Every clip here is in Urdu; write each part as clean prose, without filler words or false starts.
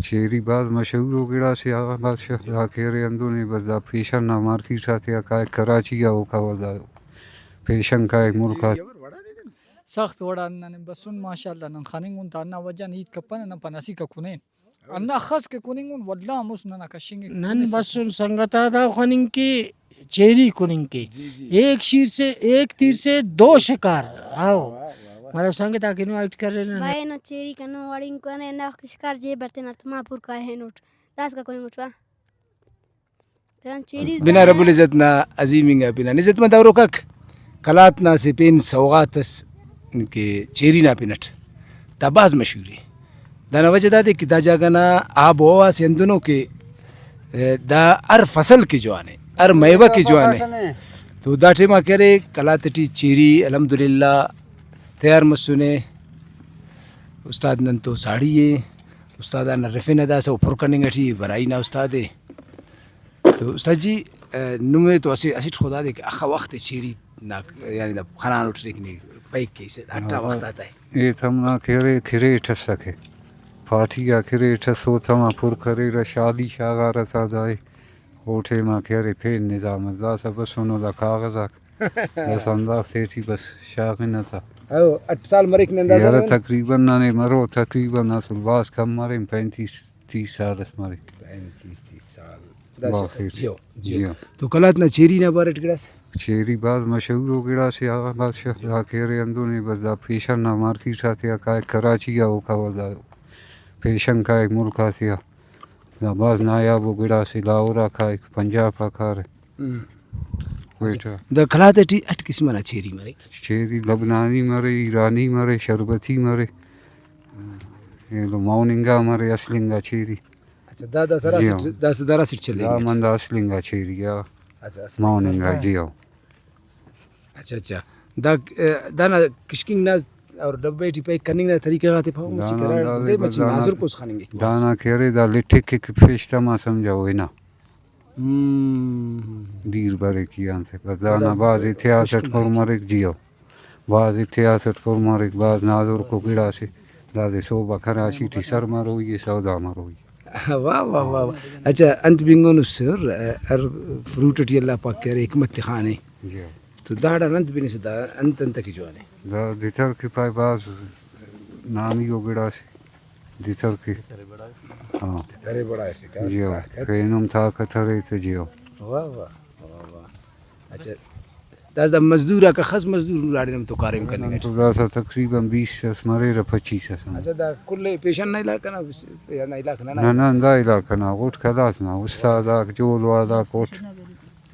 چیری بعد مشهور ہو گیا سی آقا بادشاہ ذاکر اندونی بس دا پیشن نا مارکیٹ ساتھ یا کائے کراچی یا اوکا ودا پیشن کائے ملکا سخت وڑان بسون ماشاءاللہ نن خننگون تانا وجان عید کپن نن پناسی کا کنین انا خاص کے کننگون والله مسنا کشنگ نن بسون سنگتا دا خننگ کی چیری کننگ کی ایک شیر سے ایک تیر سے 2 شکار آو مطلب سنگتا کہ نو ایٹ کر رہے بھائی نو چیری کنو وڑین کو نے نا شکار جے برتے نرت ما پور کا ہے نوٹ داس کا کوئی مٹوا تن چیری بنا رب العزت نا عظیم گا بنا عزت مند اورو کک کلات نا سے پین سوغاتس کے چیری نا پینٹ دا باز مشہور ہے دا وجہ دا دے کہ دا جاگا نا آب و ہوا سے اندنوں کے دا ار فصل کی جوانے ار میوہ کی جوانے تو دا ٹیما کہہ رہے کلاتٹی چیری الحمدللہ تیار مسونے استاد نن تو ساڑی ہے استاد نا رفین دا سو پرکننگ اٹھی برائی نا استاد ہے تو استاد جی نمے تو اسی خدا دے کہ اخا وقت چیری نا یعنی دا خنان اٹھ رکھنی پیک کیسے اٹھا وقت آتا ہے یہ تمنا کہرے کھرے اٹھس سکے پارٹیا کھرے اٹھس ہو تما پر کرے را شادی شاگا رتا دائے اوٹھے ما کہرے پھر نظام دا سب سنو دا کاغذاک بس انداز تیٹھی بس شاغنہ تھا 8 سال مرک نے اندازہ یارا تقریباً نانے مرو تقریباً اصل باز کم مرے 35-30 سال اس مرے 35-30 سال باخیر جیو تو کلات نا چیری نا بارٹ گڑاس چیری بعد مشہور ہو گیا سی آقا بادشاہ ذاکر اندونی بس دا پیشن نا مارکیٹ ساتھ یا کائے کراچی یا اوکا ودا پیشن کائے ملکا تھیا دا باز نایاب ہو گیا سی لاہورا کائے پنجاب کا کار بیٹا دا کلات اٹھی 8 قسم نا چیری مرے چیری لبنانی مرے ایرانی مرے شربتی مرے یہ لو موننگا مرے اسلنگا چیری اچھا دا سرا سٹ چلے دا من دا اسلنگا چیری یا اچھا موننگا جیو اچھا دا نا کشکنگ نا اور ڈبے ٹی پیک کرنگ نا طریقہ غاتے پاؤں مچی کرا دے مچی ناظر کوس خاننگے دانا کہرے دا لٹھے کے پیشتا ما سمجھاو اینا دیر برے کی آنتے بس دانا باز اتحاسٹ پر مرک جیو باز اتحاسٹ پر مرک باز ناظر کو گڑا سے دادے صوبہ کراچی تھی سر مروئی سودا مروئی واہ واہ واہ اچھا انت بنگون سر ار فروٹ ٹی اللہ پاک کہہ رہے حکمت خانے تو داڑا انت بنے سے انت کی جوانے دا دیتر کی پائے باز نامی ہو گڑا سے دیتر کی ہاں ترے بڑا ہے جیو خینم تھا کتھرے تو جیو واہ واہ واہ اچھا داز دا مزدورہ کا خاص مزدور لاڑے نم تو کارم کرنے گا تو دا تقریباً 20 اس مرے را 25 اس اچھا دا کل پیشن نہ علاقہ نہ علاقہ نا نا دا علاقہ نا گوٹ کلاس نا استاد آک جول وادا کوٹ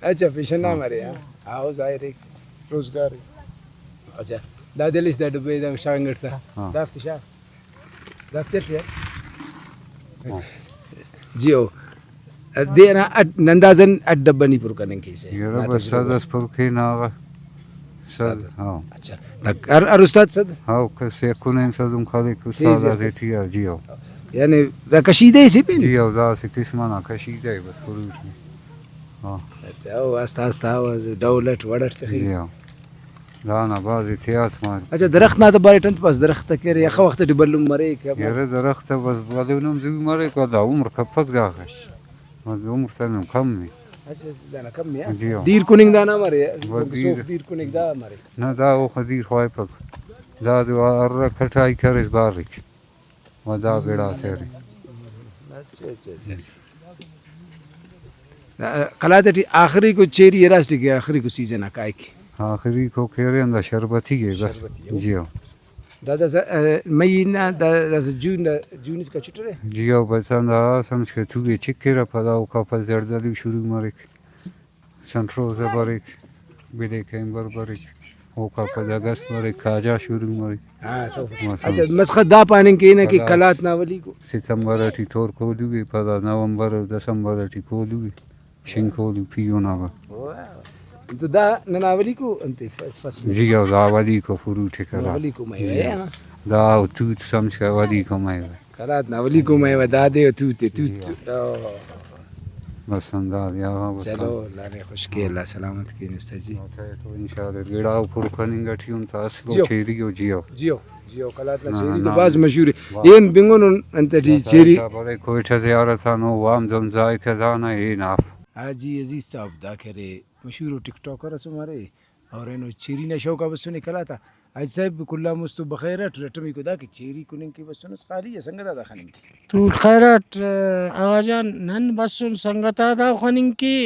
اچھا پیشن نہ مرے آؤ ظاہر ہے روزگار اچھا دا دلس دا ڈبے دا شانگڑ تھا دافت شاہ دفتر تھے جیو دینا نندازن اٹ ڈبنی پر کرنے کی سے یہ رب سادس پر کھینا آگا صد ہاں اچھا ار استاد صد ہاں کسی کنین صدم خالق استاد آتے تھیا جیو یعنی دا کشیدہ ہی سی پین جیو دا سی قسمانا کشیدہ ہی بس فروٹ میں ہاں اچھا او آستا آستا دولت وڑت تخیل جیو دانا باز اتحاس مار اچھا درخت نا دا باری ٹنت پاس درخت تا کہہ رہے اخوا وقت ڈبلم مرے یہ درخت بس بالونم زوی مرے کو دا عمر کپک داخش مز عمر سنم کم میں اچھا دانا کم میں جیو دیر کننگ دا نہ مرے سوف دیر کننگ دا مرے نا دا او خدیر خواہ پک دا دو ار کٹائی کرس بارک و دا گڑا سیری اچھا اچھا کلاتٹی آخری کو چیری راستی کے آخری کو سیزن آکائی کی آخری کو کہرے اندہ شربتی گئے بس جیو دادا مئی نا دادا جون اس کا چھٹر ہے جیو بس اندہ سمجھ کے توگے چکے را پدا اوکا پس زردلی شروع مرک سنٹروز برک بلے کیمبر برک اوکا پس اگست مرک کاجا شروع مرک اچھا مسخت دا پاننگ کے نا کہ کلات ناولی کو ستمبر اٹھی تور کھولوگے پدا نومبر دسمبر اٹھی کھولوگے شنگ کھولو پیو ناوا تو دا نناولی کو انتے فصل جیو دا ولی کو فروٹ کرا ناولی کو میں ہے دا توت سمجھ کا ولی کو میں کلات ناولی کو میں دا دے توت توت بس انداز یا چلو اللہ نے خوش کی اللہ سلامت کی استاد جی تو انشاءالله گڑا پر کننگٹیون تاسلو جیو. چیریو جیو جیو جیو کلات نا، چیری نا. تو باز مشهور این بینگون انت جی چیری برای کویت زیارتانو وام زمزای کدانا ایناف حاجی عزیز صاحب دا کرے مشہور ٹک ٹاکر اس ہمارے اور اینو چیری نہ شوق بس نے کلا تھا حاج صاحب کلا مستو بخیر رٹمی کو دا کہ چیری کنن کی بس نے خالی ہے سنگتا دا خنن کی تو خیرات آواجان نن بسن سنگتا دا خننکی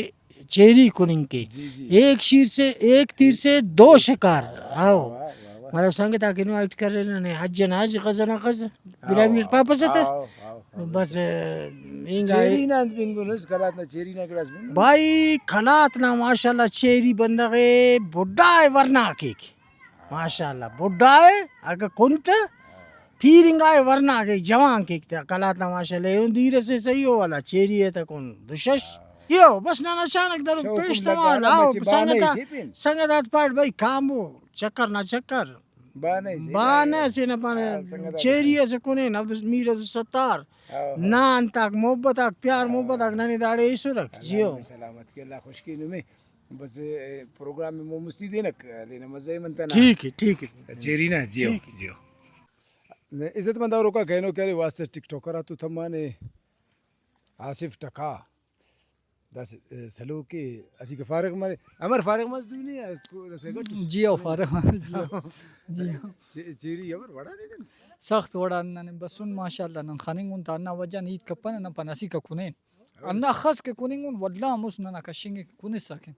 چیری کننکی جی جی ایک شیر سے ایک تیر سے دو شکار آو واہ واہ واہ مطلب سنگتا کہ انوائٹ کر رہے ہیں حج ناج غزنا غز بلاوی پاپا ستا بس اینگا چیری نہ بینگون اس کلات نہ چیری نہ گلاس بینگون بھائی کھلات نا ماشاءاللہ چیری بندغے بڈھا ہے ورنہ کیک ماشاءاللہ بڈھا ہے اگر کنت پیرنگا ہے ورنہ کیک جوان کیک تا کھلات نا ماشاءاللہ اون دیر سے صحیح ہو والا چیری ہے تا کن دشش یو بس نا نشانک در پیش تمال آو سنگتات پاٹ بھائی کامو چکر نہ چکر بانے سے نہ پانے چیری ہے سے کنے نہ میر ستار نان تک محبت تک پیار محبت تک ننی داڑے ایسو رکھ جیو سلامت کے اللہ خوش کی میں بس پروگرام میں مو مستی دینک لینا مزے منتا نا ٹھیک ہے ٹھیک ہے چیری نا جیو جیو عزت منداروں کا کہنو کہہ رہے واسطے ٹک ٹاکر تو تھمانے آصف ٹکا دس سلو کے اسی کے فارغ مارے امر فارغ مز دوی نہیں جیو فارغ جیو چیری امر بڑا نہیں سخت وڑا نن بسون ماشاءالله نن خننگون تانا وجن ایت کپن نن پناسی کا کنین ان خاص کے کننگون والله مس نن کشنگ کون سکن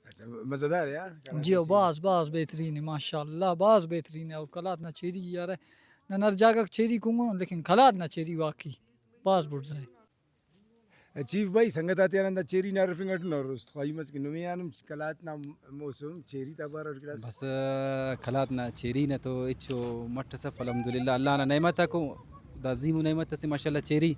اچھا مزیدار ہے یار جیو باز بہترین ہے ماشاءاللہ باز بہترین ہے اور کلات نہ چیری یار نن ہر جگہ چیری کنگون لیکن کلات نہ چیری واقعی باز بڑھ جائے چیف بھائی سنگت آتے ہیں چیری نہ رفنگٹ نہ روست خواہی مس کی نمیانم کلات نہ موسم چیری تبار اور گلاس بس کھلاتنا چیری تو اچھو مٹ سف الحمدللہ اللہ نا نعمت کو دا عظیم نعمت سے ماشاءاللہ چیری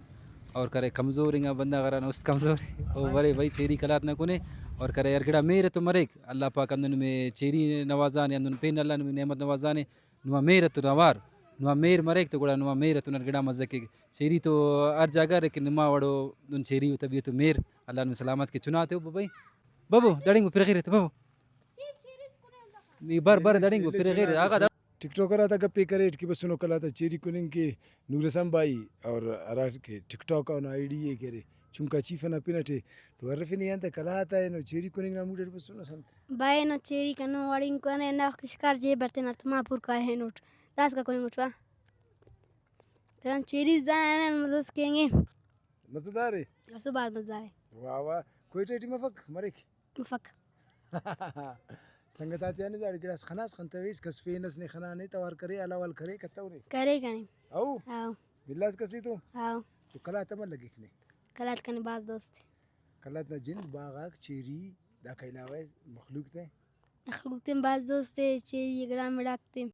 اور کرے کمزور انگا بندہ غران اس کمزور او برے بھائی چیری کھلاتنا کونے اور کرے ارگڑا میرے تو مریک اللہ پاک اندن میں چیری نوازانے اندن پین اللہ نے نعمت نوازانے نوا میرے تو نوار نوا میر مریک تو گڑا نوا میر تو نرگڑا مزہ کے چیری تو ہر جگہ رکھ نما وڑو دن چیری طبیعت میر اللہ نے سلامت کے چناتے ہو بھائی بابو دڑیں گو پھر غیرت بابو بر دڑیں گو پھر غیر آگا ٹک ٹاکر آتا گپے کرے کہ بس سنو کلا تا چیری کنن کے نور حسن بھائی اور ارا کے ٹک ٹاک اور آئی ڈی اے کرے چونکا چیف نہ پینٹے تو عرف نہیں آتا کلا آتا ہے نو چیری کنن نہ موڈر بس سنو سنت بھائی نو چیری کنو وڑین کنے نہ شکار جے برتے نہ تما پور کا ہے نوٹ داس کا کوئی مٹوا تن چیری زان مزس کینگے مزیدار ہے اسو بعد مزہ ہے واہ واہ کوئی ٹیٹی مفک مریک مفک سنگت آتے ہیں گاڑی گلاس خناس خنتویس کس فینس نے خنا نہیں توار کرے علاوہ کرے کتاو نہیں کرے گا او آو بلاس کسی تو آو تو کلا تمن لگے کنے کلات کنے باز دوست کلا نہ جن باغاک چیری دا کھیلاوے مخلوق تے مخلوق تم باز دوست چیری گرام میں ڈاکتے